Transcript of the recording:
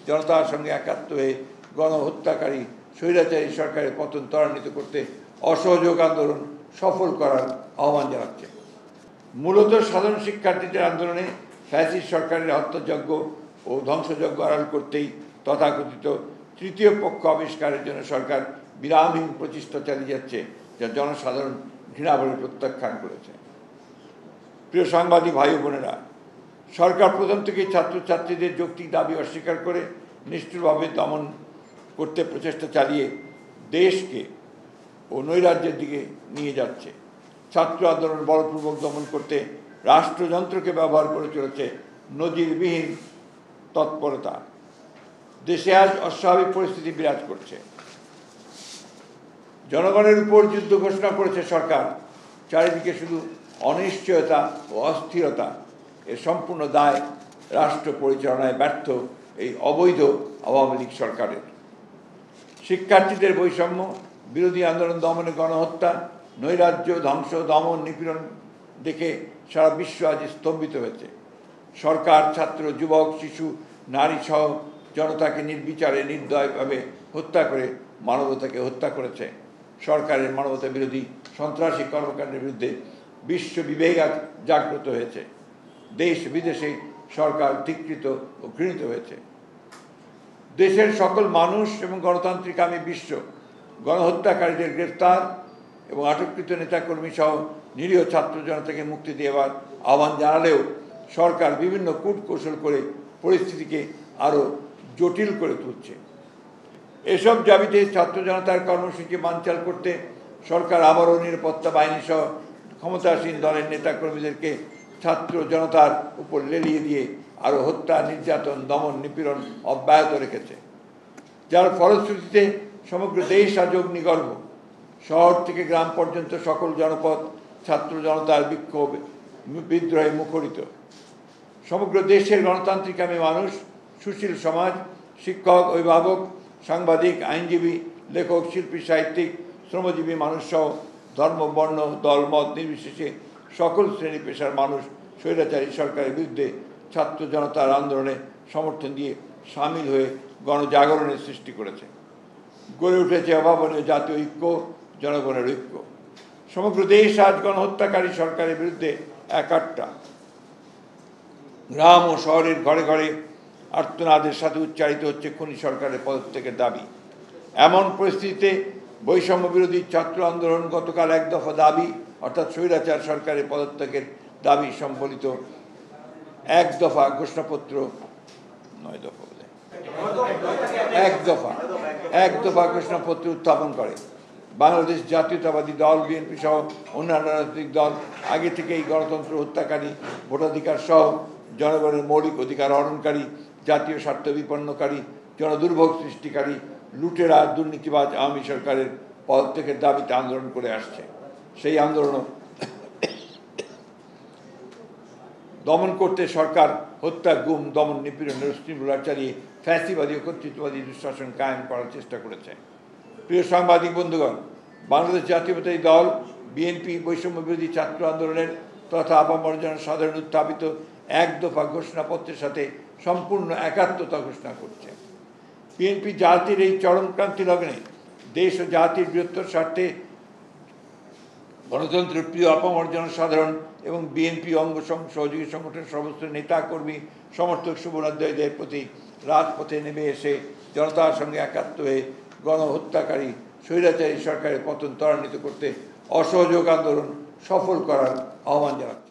জনতার সঙ্গে একাত্ম হয়ে গণহত্যাকারী স্বৈরাচারী সরকারের পতন ত্বরান্বিত করতে অসহযোগ আন্দোলন সফল করার আহ্বান জানাচ্ছে। মূলত সাধারণ শিক্ষার্থীদের আন্দোলনে ফ্যাসিস্ট সরকারের হত্যাযজ্ঞ ও ধ্বংসযজ্ঞ আড়াল করতেই তথাকথিত তৃতীয় পক্ষ আবিষ্কারের জন্য সরকার বিরামহীন প্রচেষ্টা চালিয়ে যাচ্ছে, যা জনসাধারণ ঘৃণাভরে প্রত্যাখ্যান করেছে। প্রিয় সাংবাদিক ভাই বোনেরা, সরকার প্রথম থেকেই ছাত্রছাত্রীদের যৌক্তিক দাবি অস্বীকার করে নিষ্ঠুরভাবে দমন করতে প্রচেষ্টা চালিয়ে দেশকে ও নৈরাজ্যের দিকে নিয়ে যাচ্ছে। ছাত্র আন্দোলন বলপূর্বক দমন করতে রাষ্ট্রযন্ত্রকে ব্যবহার করে চলেছে নজিরবিহীন তৎপরতা। দেশে আজ অস্বাভাবিক পরিস্থিতি বিরাজ করছে। জনগণের উপর যুদ্ধ ঘোষণা করেছে সরকার। চারিদিকে শুধু অনিশ্চয়তা ও অস্থিরতা। এর সম্পূর্ণ দায় রাষ্ট্র পরিচালনায় ব্যর্থ এই অবৈধ আওয়ামী লীগ সরকারের। শিক্ষার্থীদের বৈষম্য বিরোধী আন্দোলন দমনে গণহত্যা, নৈরাজ্য, ধ্বংস, দমন, নিপীড়ন দেখে সারা বিশ্ব আজ স্তম্ভিত হয়েছে। সরকার ছাত্র, যুবক, শিশু, নারী সহ জনতাকে নির্বিচারে নির্দয়ভাবে হত্যা করে মানবতাকে হত্যা করেছে। সরকারের মানবতা বিরোধী সন্ত্রাসী কর্মকাণ্ডের বিরুদ্ধে বিশ্ব বিবেক জাগ্রত হয়েছে। দেশ বিদেশে সরকার ধিক্কৃত ও ঘৃণিত হয়েছে। দেশের সকল মানুষ এবং গণতান্ত্রিকামী বিশ্ব গণহত্যাকারীদের গ্রেফতার এবং আটককৃত নেতাকর্মী সহ নিরীহ ছাত্র জনতাকে মুক্তি দেওয়ার আহ্বান জানালেও সরকার বিভিন্ন কূটকৌশল করে পরিস্থিতিকে আরও জটিল করে তুলছে। এসব দাবিতে ছাত্র জনতার কর্মসূচি বানচাল করতে সরকার আবারও নিরাপত্তা বাহিনী সহ ক্ষমতাসীন দলের নেতাকর্মীদেরকে ছাত্র জনতার উপর লেলিয়ে দিয়ে আরও হত্যা, নির্যাতন, দমন, নিপীড়ন অব্যাহত রেখেছে, যার ফলশ্রুতিতে সমগ্র দেশ আজ অগ্নিগর্ভ। শহর থেকে গ্রাম পর্যন্ত সকল জনপদ ছাত্র জনতার বিক্ষোভ বিদ্রোহে মুখরিত। সমগ্র দেশের গণতান্ত্রিকামী মানুষ, সুশীল সমাজ, শিক্ষক, অভিভাবক, সাংবাদিক, আইনজীবী, লেখক, শিল্পী, সাহিত্যিক, শ্রমজীবী মানুষ সহ ধর্ম, বর্ণ, দল, মত নির্বিশেষে সকল শ্রেণী পেশার মানুষ স্বৈরাচারী সরকারের বিরুদ্ধে ছাত্র জনতার আন্দোলনে সমর্থন দিয়ে সামিল হয়ে গণজাগরণের সৃষ্টি করেছে। গড়ে উঠেছে অভাবনীয় জাতীয় ঐক্য, জনগণের ঐক্য। সমগ্র দেশ আজ গণহত্যাকারী সরকারের বিরুদ্ধে একাট্টা। গ্রাম ও শহরের ঘরে ঘরে আর্তনাদের সাথে উচ্চারিত হচ্ছে খুনি সরকারের পদত্যাগের দাবি। এমন পরিস্থিতিতে বৈষম্য বিরোধী ছাত্র আন্দোলন গতকাল এক দফা দাবি, অর্থাৎ স্বৈরাচার সরকারের পদত্যাগের দাবি সম্বলিত এক দফা ঘোষণাপত্র, এক দফা ঘোষণাপত্র উত্থাপন করে। বাংলাদেশ জাতীয়তাবাদী দল, বিএনপি সহ অন্যান্য রাজনৈতিক দল আগে থেকেই গণতন্ত্র হত্যাকারী, ভোটাধিকার সহ জনগণের মৌলিক অধিকার হরণকারী, জাতীয় স্বার্থ বিপন্নকারী, জনদুর্ভোগ সৃষ্টিকারী, লুটেরা, দুর্নীতিবাজ আওয়ামী সরকারের পদত্যাগের দাবিতে আন্দোলন করে আসছে। সেই আন্দোলন দমন করতে সরকার হত্যা, গুম, দমন, নিপীড়নের শৃঙ্খলা চালিয়ে ফ্যাসিবাদী ও কর্তৃত্ববাদী দুঃশাসন কায়েম করার চেষ্টা করেছে। প্রিয় সাংবাদিক বন্ধুগণ, বাংলাদেশ জাতীয়তাবাদী দল, বিএনপি বৈষম্য বিরোধী ছাত্র আন্দোলনের তথা আপামর জনসাধারণ উত্থাপিত এক দফা ঘোষণাপত্রের সাথে সম্পূর্ণ একাত্মতা ঘোষণা করছে। বিএনপি জাতির এই চরমক্রান্তি লগ্নে দেশ ও জাতির বৃহত্তর স্বার্থে গণতন্ত্রের প্রিয় আপামর জনসাধারণ এবং বিএনপি অঙ্গ সহযোগী সংগঠনের সমস্ত নেতা কর্মী, সমর্থক, শুভনাধ্যায়ীদের প্রতি রাজপথে নেমে এসে জনতার সঙ্গে একাত্ম হয়ে গণহত্যাকারী স্বৈরাচারী সরকারের পতন ত্বরান্বিত করতে অসহযোগ আন্দোলন সফল করার আহ্বান জানাচ্ছে।